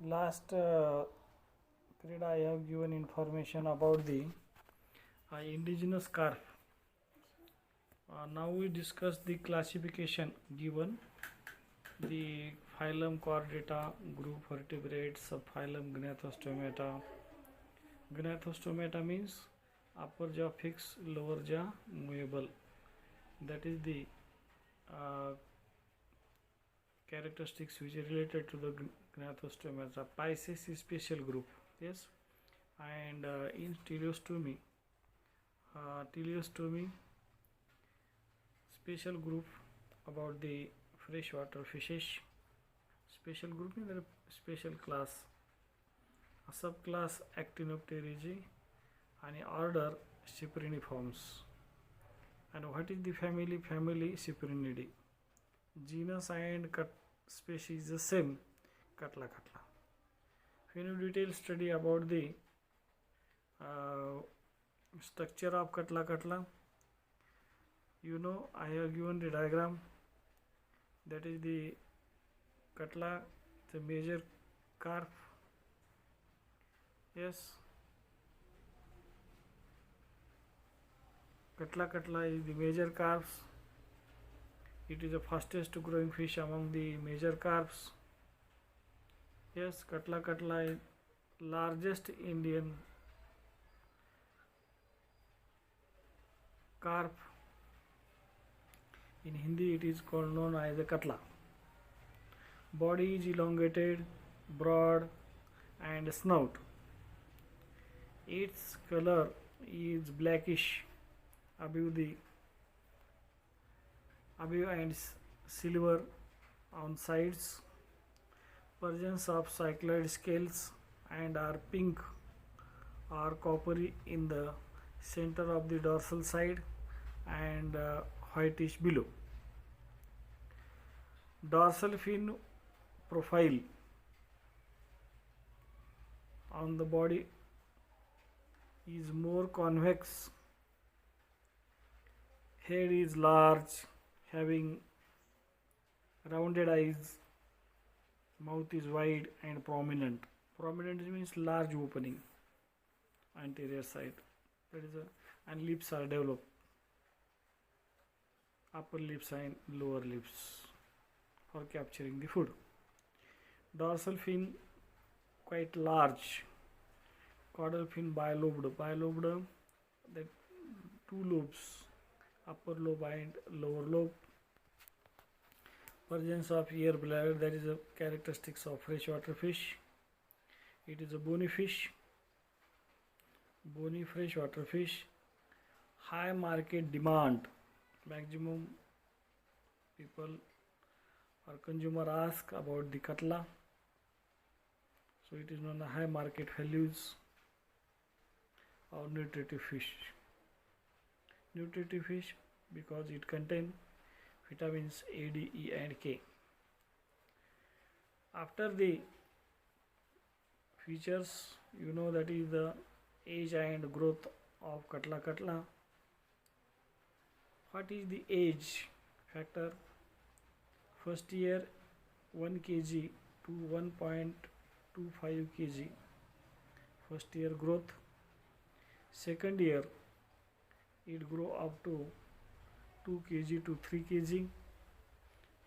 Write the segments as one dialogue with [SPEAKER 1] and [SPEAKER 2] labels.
[SPEAKER 1] Last period I have given information about the indigenous carp. Now we discuss the classification given the phylum Chordata, group vertebrates, subphylum Gnathostomata. Gnathostomata means upper jaw fixed, lower jaw movable. That is the characteristics which are related to the Gnathostomata. Pisces is special group, yes, and in teleostomy, special group about the freshwater fishes. Special group means a special class, a subclass Actinopterygii, and order Cypriniformes. And what is the family? Family Cyprinidae. Genus and species the same, Katla. When you detailed study about the structure of Katla, you know I have given the diagram. That is the Katla, the major carp. Yes, Katla is the major carps. It is the fastest growing fish among the major carps. Yes, Katla is largest Indian carp. In Hindi it is called known as a Katla. Body is elongated, broad and snout. Its color is blackish above and silver on sides. Presence of cycloid scales and are pink or coppery in the center of the dorsal side and whitish below. Dorsal fin profile on the body is more convex. Head is large, having rounded eyes. Mouth is wide and prominent. Prominent means large opening, anterior side. That is and lips are developed. Upper lips and lower lips for capturing the food. Dorsal fin quite large. Caudal fin bilobed. Bilobed, the two lobes, upper lobe and lower lobe. Presence of ear bladder, that is a characteristics of freshwater fish. It is a bony fish, bony freshwater fish. High market demand. Maximum people or consumer ask about the Katla. So it is known as high market values or nutritive fish. Nutritive fish because it contains vitamins A, D, E and K. After the features, you know that is the age and growth of Katla. What is the age factor? First year 1 kg to 1.25 kg. First year growth. Second year it grow up to 2 kg to 3 kg,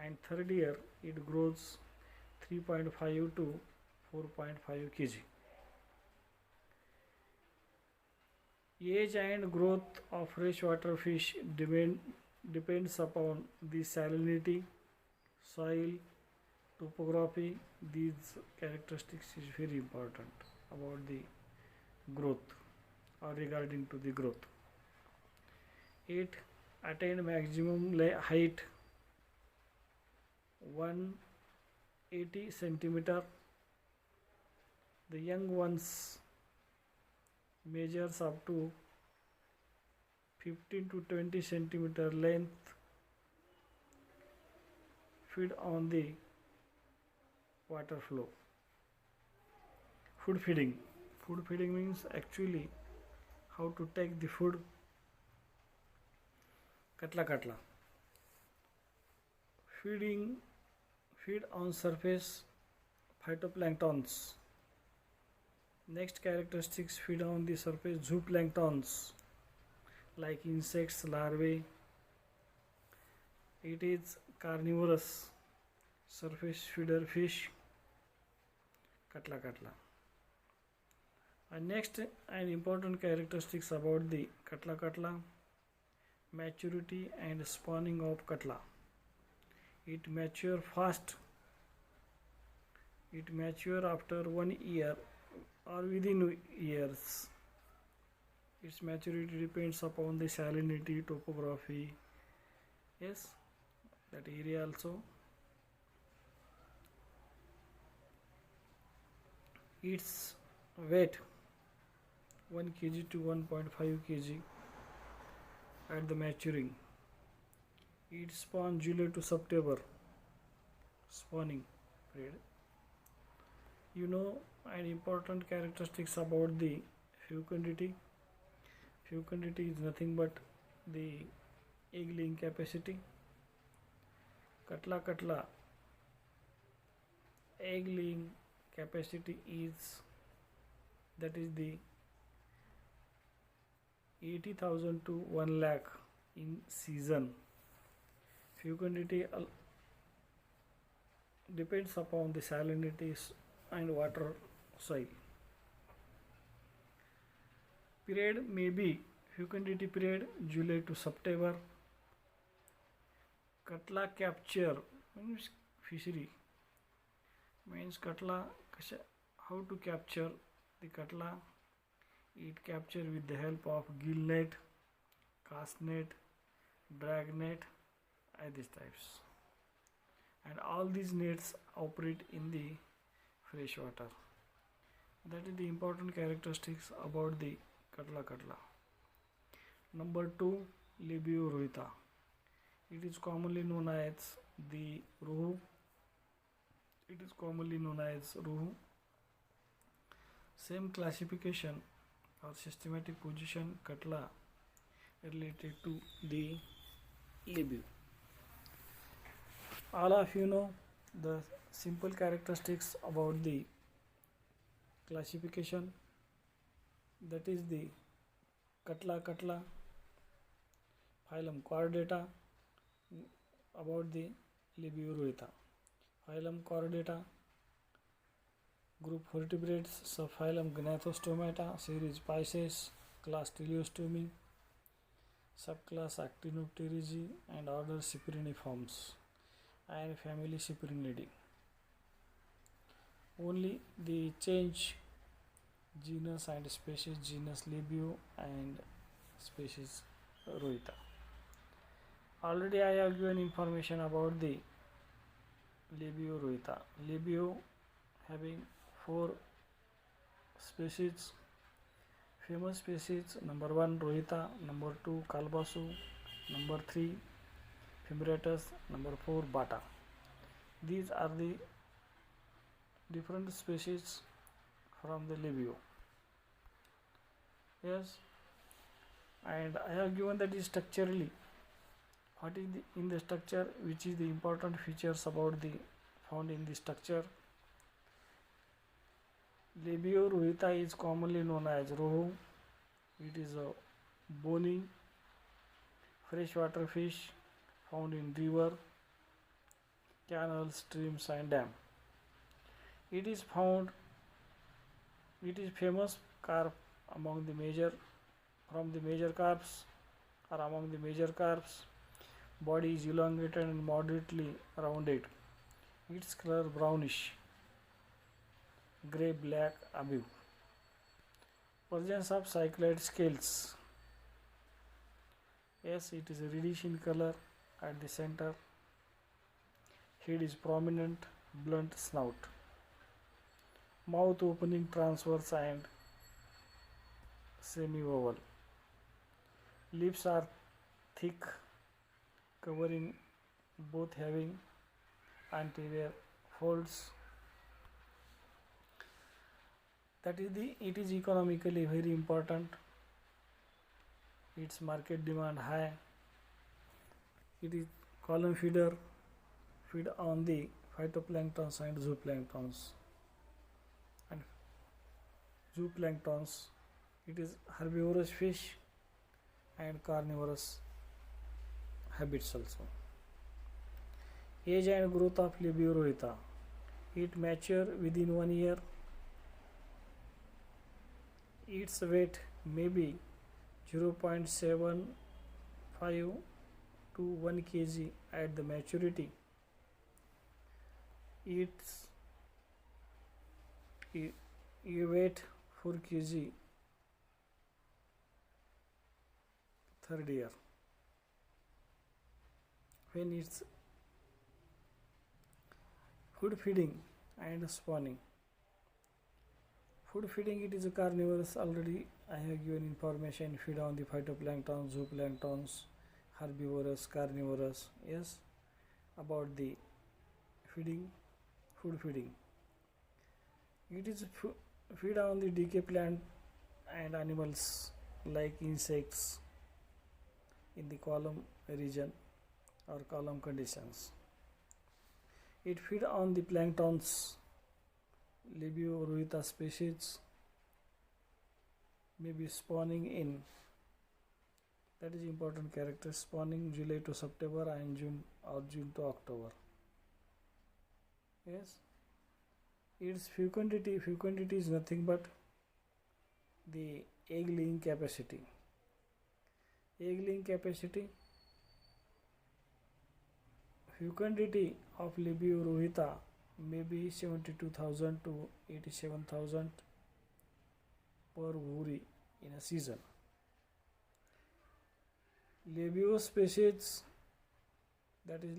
[SPEAKER 1] and third year it grows 3.5 to 4.5 kg. Age and growth of freshwater fish depends upon the salinity, soil, topography. These characteristics is very important about the growth or regarding to the growth. It attained maximum height 180 centimeter. The young ones measures up to 15 to 20 centimeter length. Feed on the water flow. Food feeding. Food feeding means actually how to take the food. Katla. Feed on surface phytoplanktons. Next characteristics, feed on the surface zooplanktons like insects, larvae. It is carnivorous, surface feeder fish, katla. And next, an important characteristics about the katla, maturity and spawning of katla. It mature fast. It mature after 1 year or within years. Its maturity depends upon the salinity, topography. Yes, that area also. Its weight 1 kg to 1.5 kg at the maturing. It spawns July to September, spawning period. You know, an important characteristics about the fecundity. Fecundity is nothing but the egg laying capacity. Katla egg laying capacity is, that is the 80,000 to 1 lakh in season. Fecundity depends upon the salinity and water soil. Period may be fecundity period July to September. Katla capture means fishery, means katla, how to capture the katla. It capture with the help of gill net, cast net, drag net, and these types. And all these nets operate in the fresh water. That is the important characteristics about the katla. Number 2, Libio rohita. It is commonly known as the rohu. Same classification or systematic position katla related to the Libio. All of you know the simple characteristics about the classification, that is the katla, phylum Chordata. About the Libio rohita, phylum Chordata, group vertebrates, subphylum Gnathostomata, series Pisces, class Teleostomi, subclass Actinopterygii, and order Cypriniformes, and family Cyprinidae. Only the change genus and species, genus Libio and species rohita. Already I have given information about the Libio rohita. Libio having 4 species, famous species. Number 1 rohita, number 2 kalbasu, number 3 fimbriatus, number 4 bata. These are the different species from the Libio. Yes, and I have given that is structurally what is in the structure, which is the important features about the found in the structure. Libio rohita is commonly known as rohu. It is a bony freshwater fish found in river, canals, streams, and dam. It is famous carp among the major carps, or among the major carps. Body is elongated and moderately rounded. Its color brownish, grey black above. Presence of cycloid scales. Yes, it is reddish in color at the center. Head is prominent, blunt snout. Mouth opening transverse and semi-oval. Lips are thick, covering both, having anterior folds. That is it is economically very important. Its market demand high. It is column feeder, feed on the phytoplanktons and zooplanktons. zooplanktons. It is herbivorous fish and carnivorous habits also. Age and growth of Libioruita. It mature within 1 year. Its weight may be 0.75 to 1 kg at the maturity. Its weight 4 kg third year. When it's food feeding and spawning. Food feeding, it is a carnivorous. Already I have given information. Feed on the phytoplankton, zooplanktons, herbivorous, carnivorous. Yes, about the feeding, food feeding. It is feed on the decay plant and animals like insects in the column region or column conditions. It feed on the planktons. Libioruita species may be spawning in, that is important character, spawning July to September and June or June to October. Yes, its fecundity is nothing but the egg laying capacity. Fecundity of Libioruita may be 72,000 to 87,000 per ovary in a season. Libio species, that is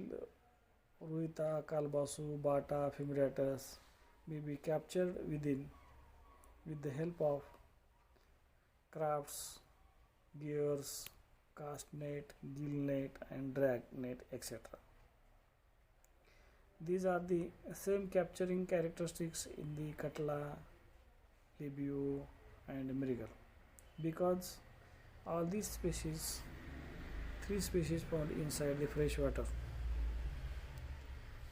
[SPEAKER 1] Ruita, Kalbasu, Bata, Fimiratus, may be captured with the help of crafts, gears, cast net, gill net and drag net, etc. These are the same capturing characteristics in the Katla, Libio and Mrigal, because all these species, 3 species found inside the fresh water.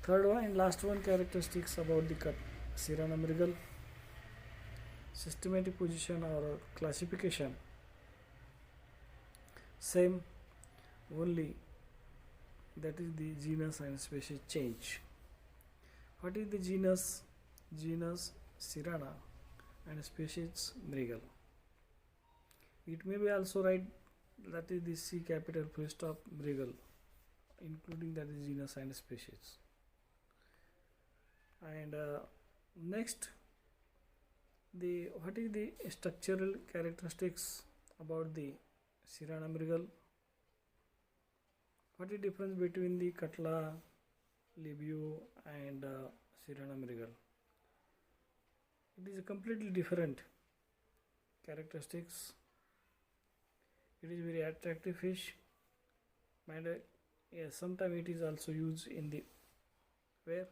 [SPEAKER 1] Third one and last one characteristics about the Sirana Mrigal. Systematic position or classification same, only that is the genus and species change. What is the genus? Genus Sirana and species Mrigal. It may be also write that is the C capital full stop Mrigal, including that is genus and species. And next, what is the structural characteristics about the Sirana Mrigal? What is the difference between the Katla, Libio and Sirana Mrigal? It is a completely different characteristics. It is very attractive fish, and yes, sometimes it is also used in the where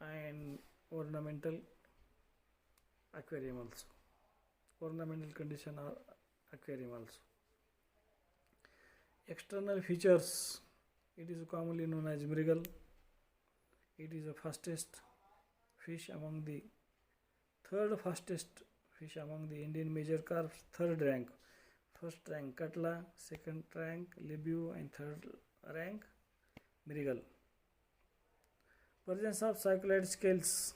[SPEAKER 1] and ornamental aquarium also, ornamental condition or aquarium also. External features, it is commonly known as Mrigal. It is the fastest fish among the third fastest fish among the Indian major carps, third rank. First rank Katla, second rank Libio and third rank Mrigal. Presence of cycloid scales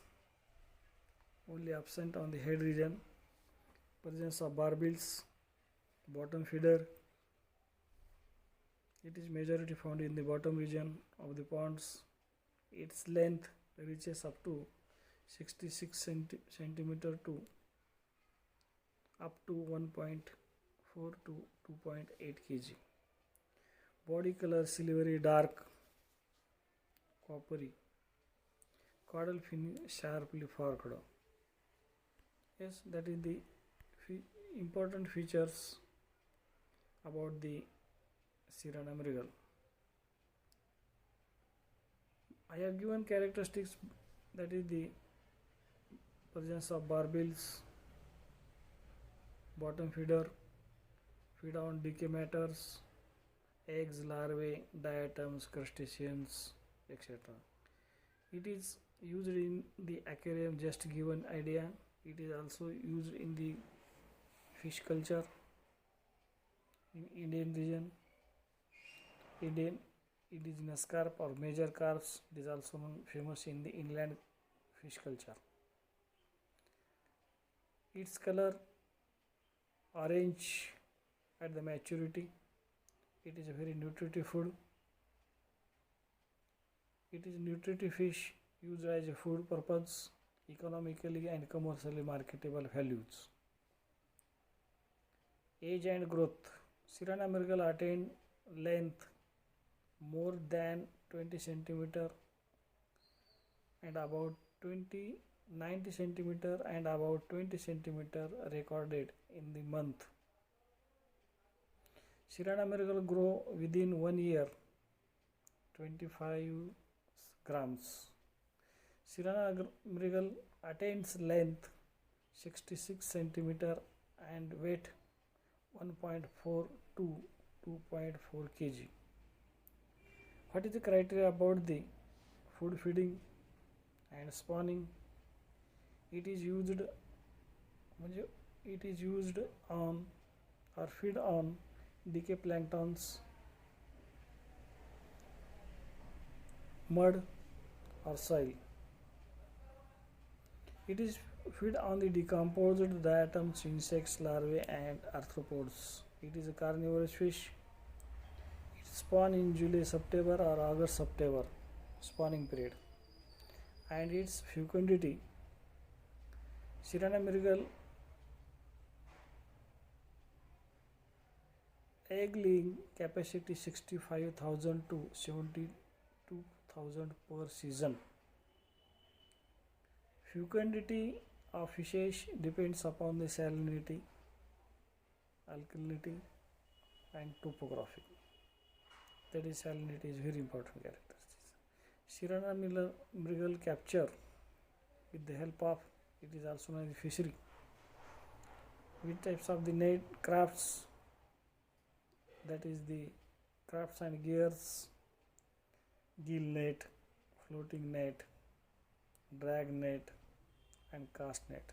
[SPEAKER 1] only absent on the head region. Presence of barbels, bottom feeder. It is majority found in the bottom region of the ponds. Its length reaches up to 66 centimeter to up to 1.4 to 2.8 kg. Body color silvery dark, coppery. Caudal fin sharply forked. Yes, that is the important features about the Sirana Mrigal. I have given characteristics, that is the presence of barbels, bottom feeder, feed on decay matters, eggs, larvae, diatoms, crustaceans, etc. It is used in the aquarium, just given idea It is also used in the fish culture in Indian region. Indian indigenous carp or major carps, it is also famous in the inland fish culture. Its color orange at the maturity. It is a very nutritive food. It is nutritive fish used as a food purpose, economically and commercially marketable values. Age and growth. Sirana miracle attained length more than 20 centimeter and about 90 centimeter and about 20 centimeter recorded in the month. Sirana miracle grow within 1 year 25 grams. Sirana miracle attains length 66 centimeter and weight 1.4 to 2.4 kg. What is the criteria about the food feeding and spawning? It is used on or feed on decay planktons, mud or soil. It is feed on the decomposed diatoms, insects, larvae and arthropods. It is a carnivorous fish. It spawns in July-September or August-September spawning period. And its fecundity, Sirana miracle egg laying capacity 65,000 to 72,000 per season. Fecundity of fishes depends upon the salinity, alkalinity and topography. That is, salinity is very important characteristic. Sirana miracle capture with the help of, it is also known as fishery. Which types of the net crafts, that is the crafts and gears, gill net, floating net, drag net and cast net.